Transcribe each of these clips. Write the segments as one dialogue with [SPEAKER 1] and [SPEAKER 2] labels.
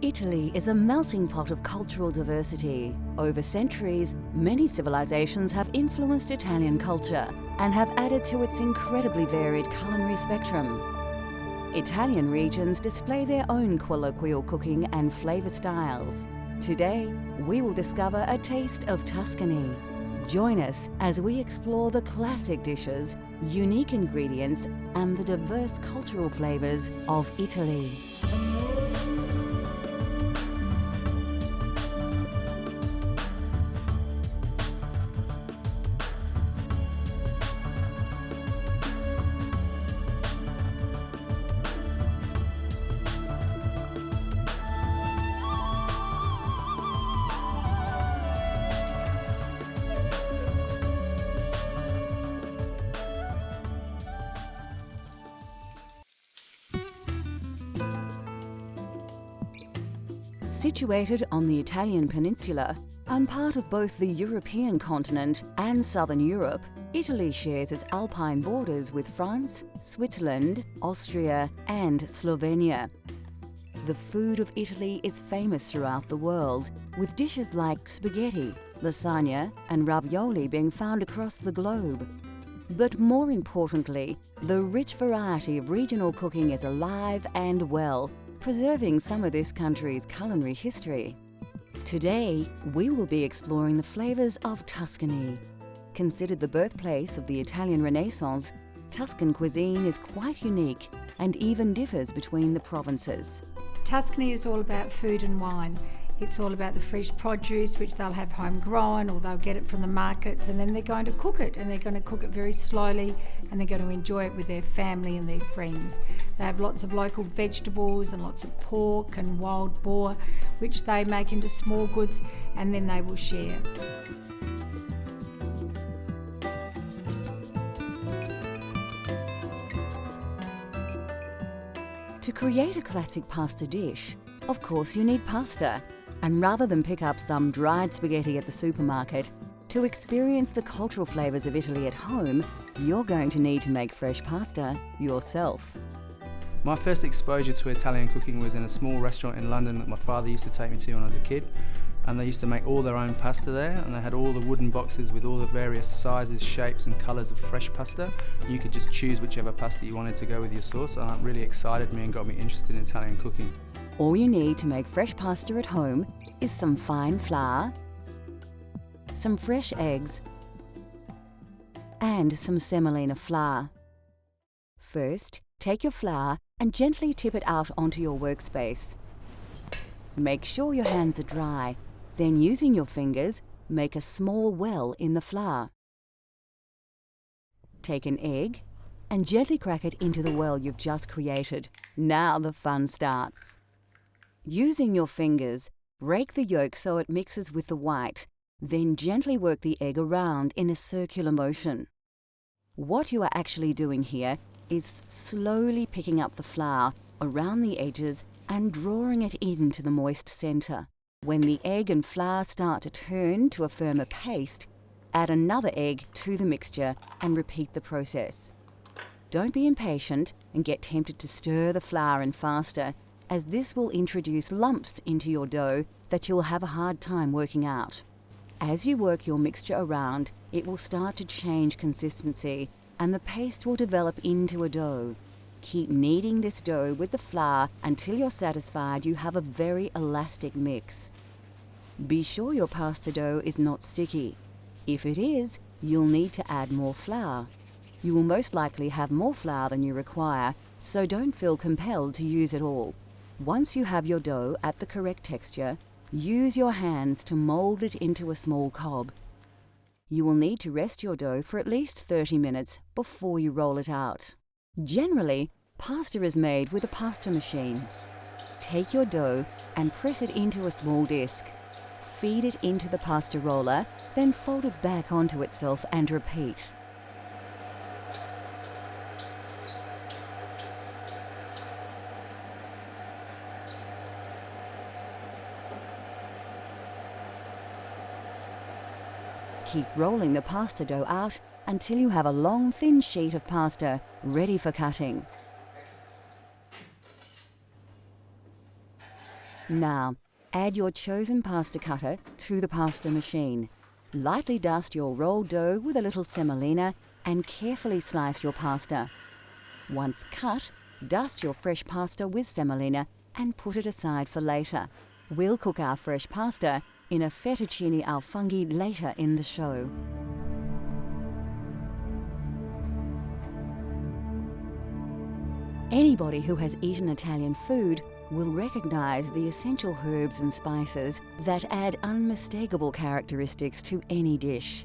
[SPEAKER 1] Italy is a melting pot of cultural diversity. Over centuries, many civilizations have influenced Italian culture and have added to its incredibly varied culinary spectrum. Italian regions display their own colloquial cooking and flavor styles. Today, we will discover a taste of Tuscany. Join us as we explore the classic dishes, unique ingredients, and the diverse cultural flavors of Italy. Situated on the Italian peninsula and part of both the European continent and southern Europe, Italy shares its alpine borders with France, Switzerland, Austria, and Slovenia. The food of Italy is famous throughout the world, with dishes like spaghetti, lasagna, and ravioli being found across the globe. But more importantly, the rich variety of regional cooking is alive and well, preserving some of this country's culinary history. Today, we will be exploring the flavors of Tuscany. Considered the birthplace of the Italian Renaissance, Tuscan cuisine is quite unique and even differs between the provinces.
[SPEAKER 2] Tuscany is all about food and wine. It's all about the fresh produce, which they'll have homegrown or they'll get it from the markets, and then they're going to cook it, and they're going to cook it very slowly, and they're going to enjoy it with their family and their friends. They have lots of local vegetables and lots of pork and wild boar, which they make into small goods, and then they will share.
[SPEAKER 1] To create a classic pasta dish, of course you need pasta. And rather than pick up some dried spaghetti at the supermarket, to experience the cultural flavours of Italy at home, you're going to need to make fresh pasta yourself.
[SPEAKER 3] My first exposure to Italian cooking was in a small restaurant in London that my father used to take me to when I was a kid. And they used to make all their own pasta there, and they had all the wooden boxes with all the various sizes, shapes and colours of fresh pasta. You could just choose whichever pasta you wanted to go with your sauce, and that really excited me and got me interested in Italian cooking.
[SPEAKER 1] All you need to make fresh pasta at home is some fine flour, some fresh eggs, and some semolina flour. First, take your flour and gently tip it out onto your workspace. Make sure your hands are dry, then using your fingers, make a small well in the flour. Take an egg and gently crack it into the well you've just created. Now the fun starts. Using your fingers, break the yolk so it mixes with the white, then gently work the egg around in a circular motion. What you are actually doing here is slowly picking up the flour around the edges and drawing it into the moist centre. When the egg and flour start to turn to a firmer paste, add another egg to the mixture and repeat the process. Don't be impatient and get tempted to stir the flour in faster, as this will introduce lumps into your dough that you'll have a hard time working out. As you work your mixture around, it will start to change consistency and the paste will develop into a dough. Keep kneading this dough with the flour until you're satisfied you have a very elastic mix. Be sure your pasta dough is not sticky. If it is, you'll need to add more flour. You will most likely have more flour than you require, so don't feel compelled to use it all. Once you have your dough at the correct texture, use your hands to mold it into a small cob. You will need to rest your dough for at least 30 minutes before you roll it out. Generally, pasta is made with a pasta machine. Take your dough and press it into a small disc. Feed it into the pasta roller, then fold it back onto itself and repeat. Keep rolling the pasta dough out until you have a long, thin sheet of pasta ready for cutting. Now, add your chosen pasta cutter to the pasta machine. Lightly dust your rolled dough with a little semolina and carefully slice your pasta. Once cut, dust your fresh pasta with semolina and put it aside for later. We'll cook our fresh pasta in a fettuccine al funghi later in the show. Anybody who has eaten Italian food will recognise the essential herbs and spices that add unmistakable characteristics to any dish.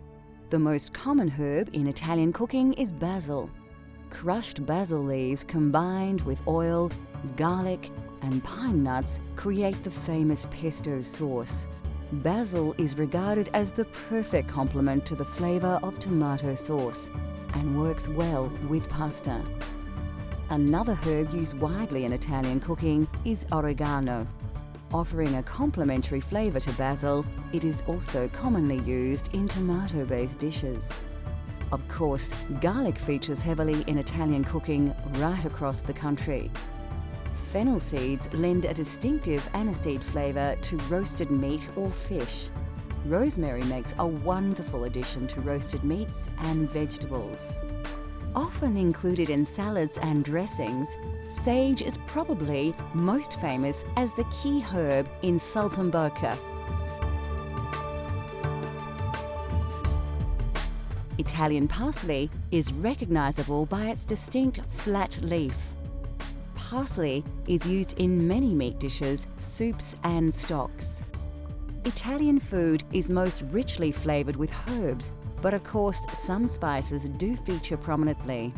[SPEAKER 1] The most common herb in Italian cooking is basil. Crushed basil leaves combined with oil, garlic, and pine nuts create the famous pesto sauce. Basil is regarded as the perfect complement to the flavour of tomato sauce and works well with pasta. Another herb used widely in Italian cooking is oregano. Offering a complementary flavour to basil, it is also commonly used in tomato-based dishes. Of course, garlic features heavily in Italian cooking right across the country. Fennel seeds lend a distinctive aniseed flavour to roasted meat or fish. Rosemary makes a wonderful addition to roasted meats and vegetables. Often included in salads and dressings, sage is probably most famous as the key herb in saltimbocca. Italian parsley is recognisable by its distinct flat leaf. Parsley is used in many meat dishes, soups and stocks. Italian food is most richly flavoured with herbs, but of course some spices do feature prominently.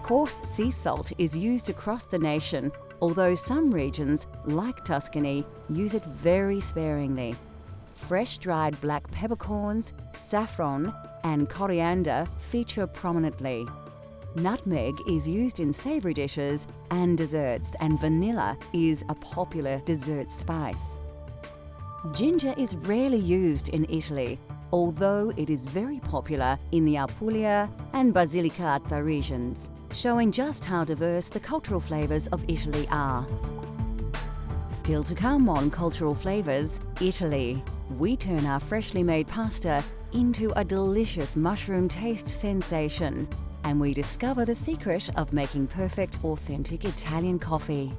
[SPEAKER 1] Coarse sea salt is used across the nation, although some regions, like Tuscany, use it very sparingly. Fresh dried black peppercorns, saffron and coriander feature prominently. Nutmeg is used in savoury dishes and desserts, and vanilla is a popular dessert spice. Ginger is rarely used in Italy, although it is very popular in the Apulia and Basilicata regions, showing just how diverse the cultural flavours of Italy are. Still to come on Cultural Flavours, Italy. We turn our freshly made pasta into a delicious mushroom taste sensation, and we discover the secret of making perfect, authentic Italian coffee.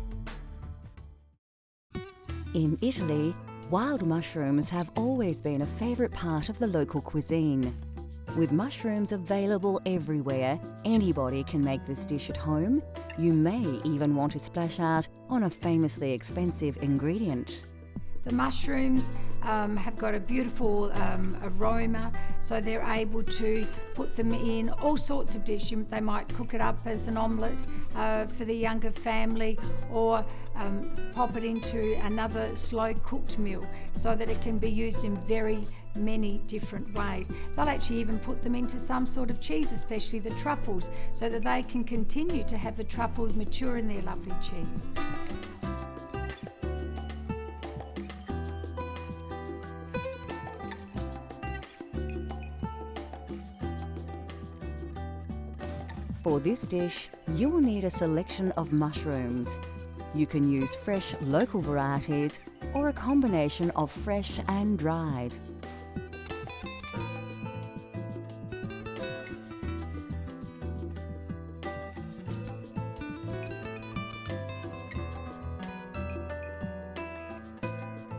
[SPEAKER 1] In Italy, wild mushrooms have always been a favourite part of the local cuisine. With mushrooms available everywhere, anybody can make this dish at home. You may even want to splash out on a famously expensive ingredient.
[SPEAKER 2] The mushrooms have got a beautiful aroma, so they're able to put them in all sorts of dishes. They might cook it up as an omelette for the younger family, or pop it into another slow cooked meal so that it can be used in very many different ways. They'll actually even put them into some sort of cheese, especially the truffles, so that they can continue to have the truffles mature in their lovely cheese.
[SPEAKER 1] For this dish, you will need a selection of mushrooms. You can use fresh local varieties or a combination of fresh and dried.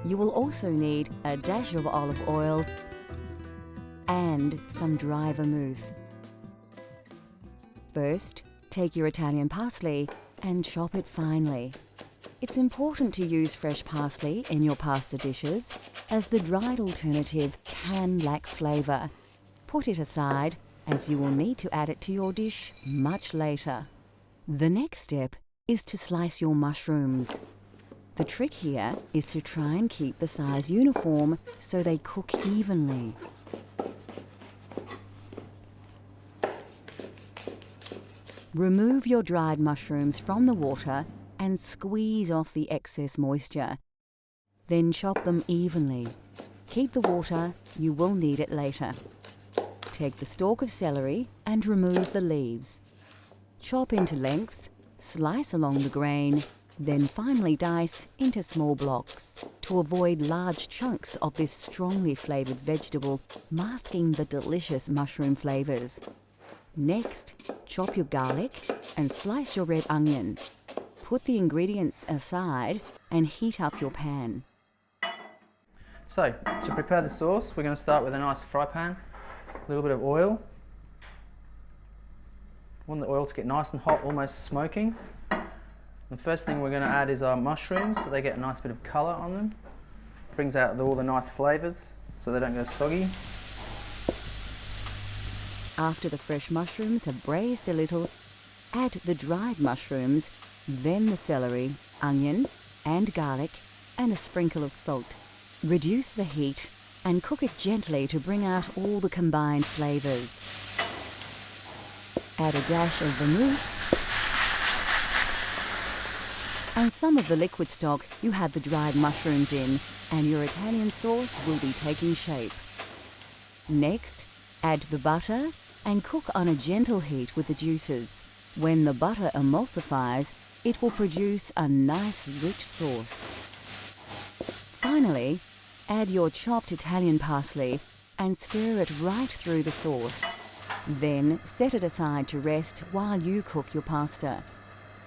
[SPEAKER 1] You will also need a dash of olive oil and some dry vermouth. First, take your Italian parsley and chop it finely. It's important to use fresh parsley in your pasta dishes, as the dried alternative can lack flavour. Put it aside, as you will need to add it to your dish much later. The next step is to slice your mushrooms. The trick here is to try and keep the size uniform so they cook evenly. Remove your dried mushrooms from the water and squeeze off the excess moisture. Then chop them evenly. Keep the water, you will need it later. Take the stalk of celery and remove the leaves. Chop into lengths, slice along the grain, Then finely dice into small blocks to avoid large chunks of this strongly flavoured vegetable masking the delicious mushroom flavours. Next, chop your garlic and slice your red onion. Put the ingredients aside and heat up your pan.
[SPEAKER 3] So, to prepare the sauce, we're going to start with a nice fry pan, a little bit of oil. Want the oil to get nice and hot, almost smoking. The first thing we're going to add is our mushrooms, so they get a nice bit of colour on them. Brings out all the nice flavours, so they don't go soggy.
[SPEAKER 1] After the fresh mushrooms have braised a little, add the dried mushrooms, then the celery, onion and garlic, and a sprinkle of salt. Reduce the heat and cook it gently to bring out all the combined flavours. Add a dash of vermouth and some of the liquid stock you had the dried mushrooms in, and your Italian sauce will be taking shape. Next, add the butter and cook on a gentle heat with the juices. When the butter emulsifies, it will produce a nice rich sauce. Finally, add your chopped Italian parsley and stir it right through the sauce. Then set it aside to rest while you cook your pasta.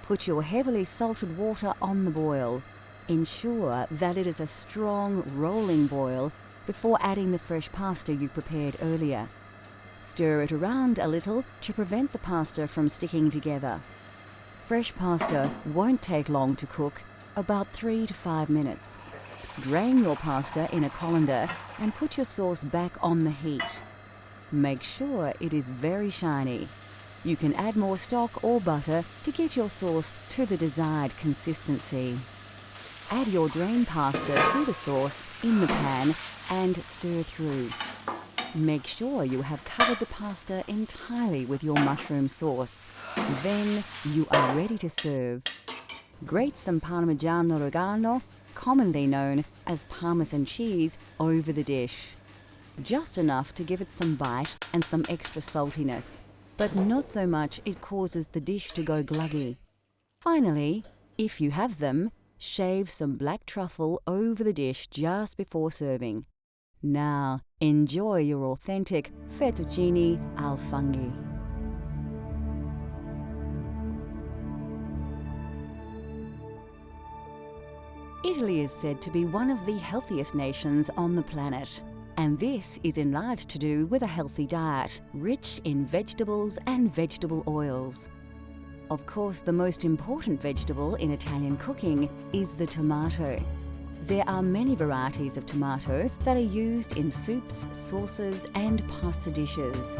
[SPEAKER 1] Put your heavily salted water on the boil. Ensure that it is a strong, rolling boil before adding the fresh pasta you prepared earlier. Stir it around a little to prevent the pasta from sticking together. Fresh pasta won't take long to cook, about 3 to 5 minutes. Drain your pasta in a colander and put your sauce back on the heat. Make sure it is very shiny. You can add more stock or butter to get your sauce to the desired consistency. Add your drained pasta to the sauce in the pan and stir through. Make sure you have covered the pasta entirely with your mushroom sauce. Then you are ready to serve. Grate some Parmigiano Reggiano, commonly known as Parmesan cheese, over the dish. Just enough to give it some bite and some extra saltiness, but not so much it causes the dish to go gluggy. Finally, if you have them, shave some black truffle over the dish just before serving. Now, enjoy your authentic fettuccine al funghi. Italy is said to be one of the healthiest nations on the planet, and this is in large to do with a healthy diet, rich in vegetables and vegetable oils. Of course, the most important vegetable in Italian cooking is the tomato. There are many varieties of tomato that are used in soups, sauces, and pasta dishes.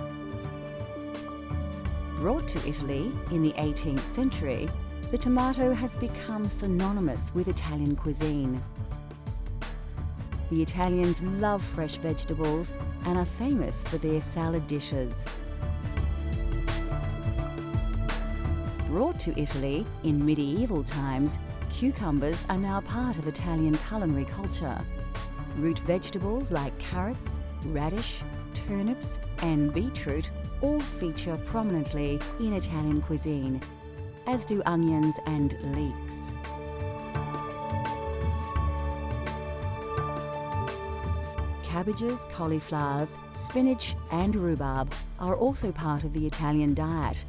[SPEAKER 1] Brought to Italy in the 18th century, the tomato has become synonymous with Italian cuisine. The Italians love fresh vegetables and are famous for their salad dishes. Brought to Italy in medieval times, cucumbers are now part of Italian culinary culture. Root vegetables like carrots, radish, turnips, and beetroot all feature prominently in Italian cuisine, as do onions and leeks. Cabbages, cauliflowers, spinach, and rhubarb are also part of the Italian diet.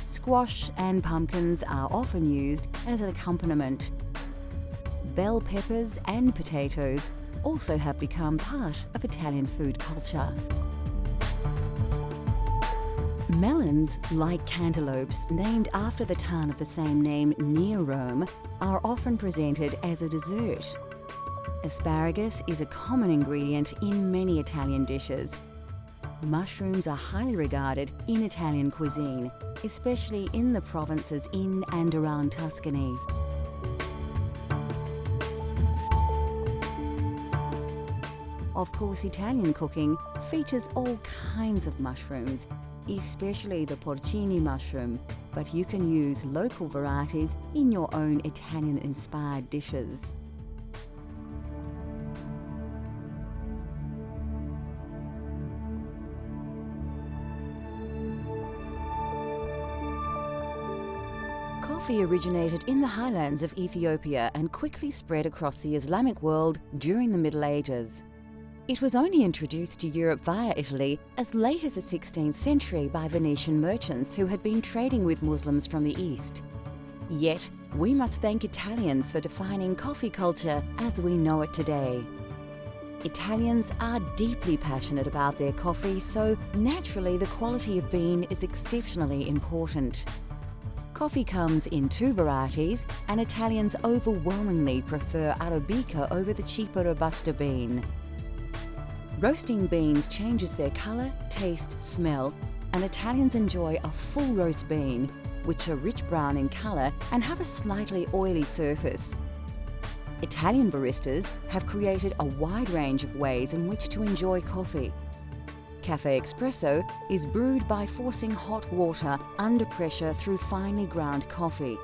[SPEAKER 1] Squash and pumpkins are often used as an accompaniment. Bell peppers and potatoes also have become part of Italian food culture. Melons, like cantaloupes named after the town of the same name near Rome, are often presented as a dessert. Asparagus is a common ingredient in many Italian dishes. Mushrooms are highly regarded in Italian cuisine, especially in the provinces in and around Tuscany. Of course, Italian cooking features all kinds of mushrooms, especially the porcini mushroom, but you can use local varieties in your own Italian-inspired dishes. Coffee originated in the highlands of Ethiopia and quickly spread across the Islamic world during the Middle Ages. It was only introduced to Europe via Italy as late as the 16th century by Venetian merchants who had been trading with Muslims from the East. Yet, we must thank Italians for defining coffee culture as we know it today. Italians are deeply passionate about their coffee, so naturally the quality of bean is exceptionally important. Coffee comes in 2 varieties, and Italians overwhelmingly prefer Arabica over the cheaper Robusta bean. Roasting beans changes their colour, taste, smell, and Italians enjoy a full roast bean, which are rich brown in colour and have a slightly oily surface. Italian baristas have created a wide range of ways in which to enjoy coffee. Cafe Espresso is brewed by forcing hot water under pressure through finely ground coffee.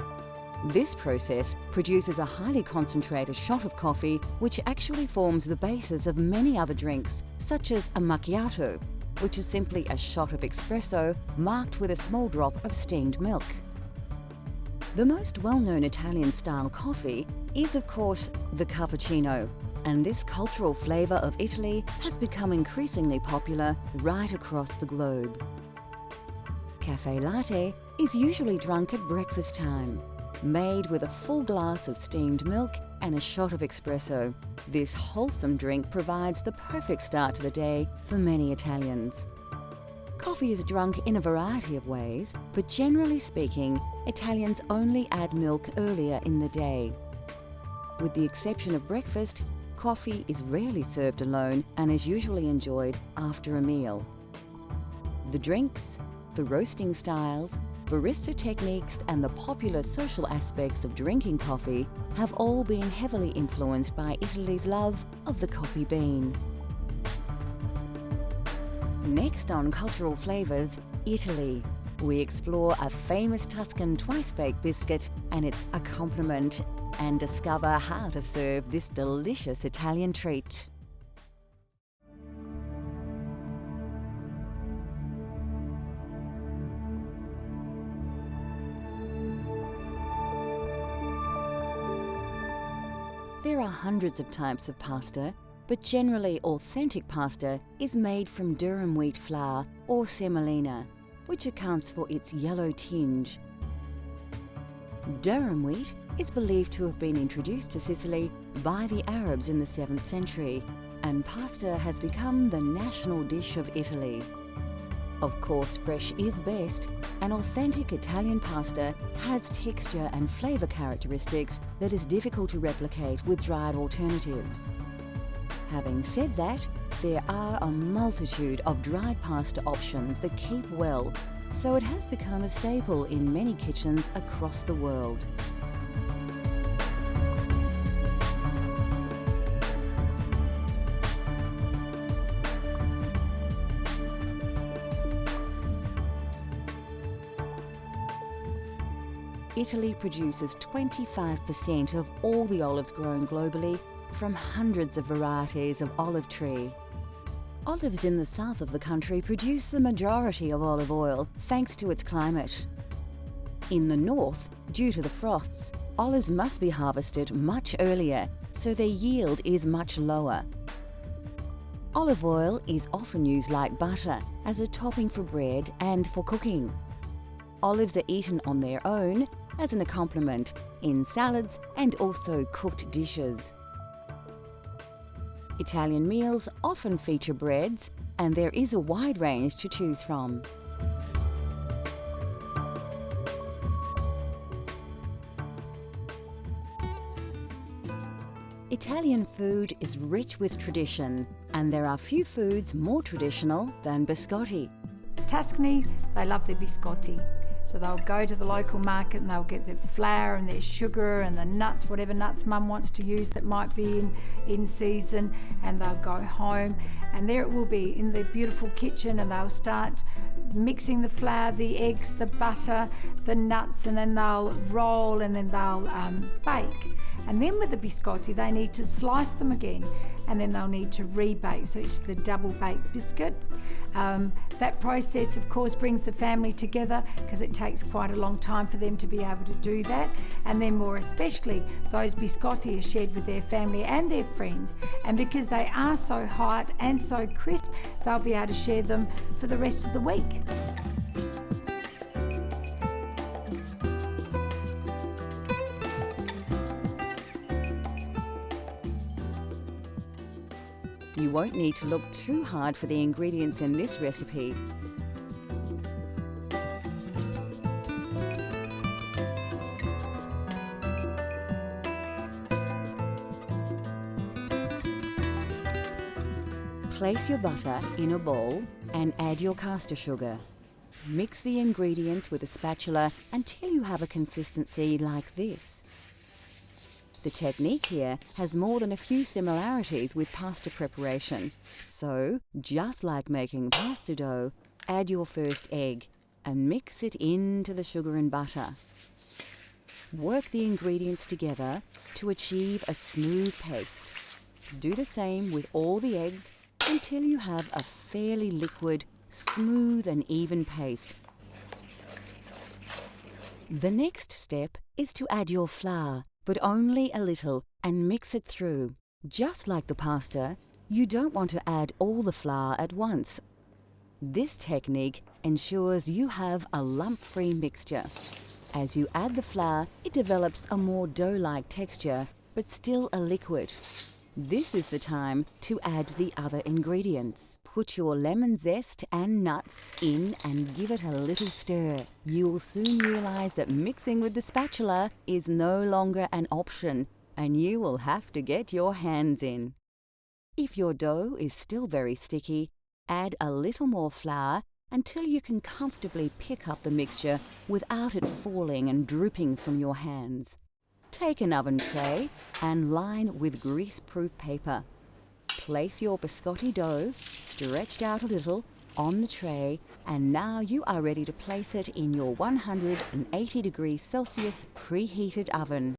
[SPEAKER 1] This process produces a highly concentrated shot of coffee, which actually forms the basis of many other drinks, such as a macchiato, which is simply a shot of espresso marked with a small drop of steamed milk. The most well-known Italian-style coffee is, of course, the cappuccino, and this cultural flavour of Italy has become increasingly popular right across the globe. Cafe latte is usually drunk at breakfast time, made with a full glass of steamed milk and a shot of espresso. This wholesome drink provides the perfect start to the day for many Italians. Coffee is drunk in a variety of ways, but generally speaking, Italians only add milk earlier in the day. With the exception of breakfast, coffee is rarely served alone and is usually enjoyed after a meal. The drinks, the roasting styles, barista techniques, and the popular social aspects of drinking coffee have all been heavily influenced by Italy's love of the coffee bean. Next on Cultural Flavours, Italy. We explore a famous Tuscan twice-baked biscuit and its accompaniment and discover how to serve this delicious Italian treat. There are hundreds of types of pasta, but generally authentic pasta is made from durum wheat flour or semolina, which accounts for its yellow tinge. Durum wheat is believed to have been introduced to Sicily by the Arabs in the 7th century, and pasta has become the national dish of Italy. Of course, fresh is best, and authentic Italian pasta has texture and flavour characteristics that is difficult to replicate with dried alternatives. Having said that, there are a multitude of dried pasta options that keep well, so it has become a staple in many kitchens across the world. Italy produces 25% of all the olives grown globally from hundreds of varieties of olive tree. Olives in the south of the country produce the majority of olive oil thanks to its climate. In the north, due to the frosts, olives must be harvested much earlier, so their yield is much lower. Olive oil is often used like butter as a topping for bread and for cooking. Olives are eaten on their own, as an accompaniment, in salads and also cooked dishes. Italian meals often feature breads, and there is a wide range to choose from. Italian food is rich with tradition, and there are few foods more traditional than biscotti.
[SPEAKER 2] Tuscany, they love their biscotti. So they'll go to the local market and they'll get their flour and their sugar and the nuts, whatever nuts mum wants to use that might be in season, and they'll go home and there it will be in their beautiful kitchen, and they'll start mixing the flour, the eggs, the butter, the nuts, and then they'll roll and then they'll bake. And then with the biscotti, they need to slice them again, and then they'll need to rebake, so it's the double baked biscuit. That process, of course, brings the family together because it takes quite a long time for them to be able to do that. And then more especially, those biscotti are shared with their family and their friends. And because they are so hot and so crisp, they'll be able to share them for the rest of the week.
[SPEAKER 1] You won't need to look too hard for the ingredients in this recipe. Place your butter in a bowl and add your caster sugar. Mix the ingredients with a spatula until you have a consistency like this. The technique here has more than a few similarities with pasta preparation. So, just like making pasta dough, add your first egg and mix it into the sugar and butter. Work the ingredients together to achieve a smooth paste. Do the same with all the eggs until you have a fairly liquid, smooth and even paste. The next step is to add your flour, but only a little, and mix it through. Just like the pasta, you don't want to add all the flour at once. This technique ensures you have a lump-free mixture. As you add the flour, it develops a more dough-like texture, but still a liquid. This is the time to add the other ingredients. Put your lemon zest and nuts in and give it a little stir. You will soon realize that mixing with the spatula is no longer an option, and you will have to get your hands in. If your dough is still very sticky, add a little more flour until you can comfortably pick up the mixture without it falling and drooping from your hands. Take an oven tray and line with grease-proof paper. Place your biscotti dough, stretched out a little, on the tray, and now you are ready to place it in your 180 degrees Celsius preheated oven.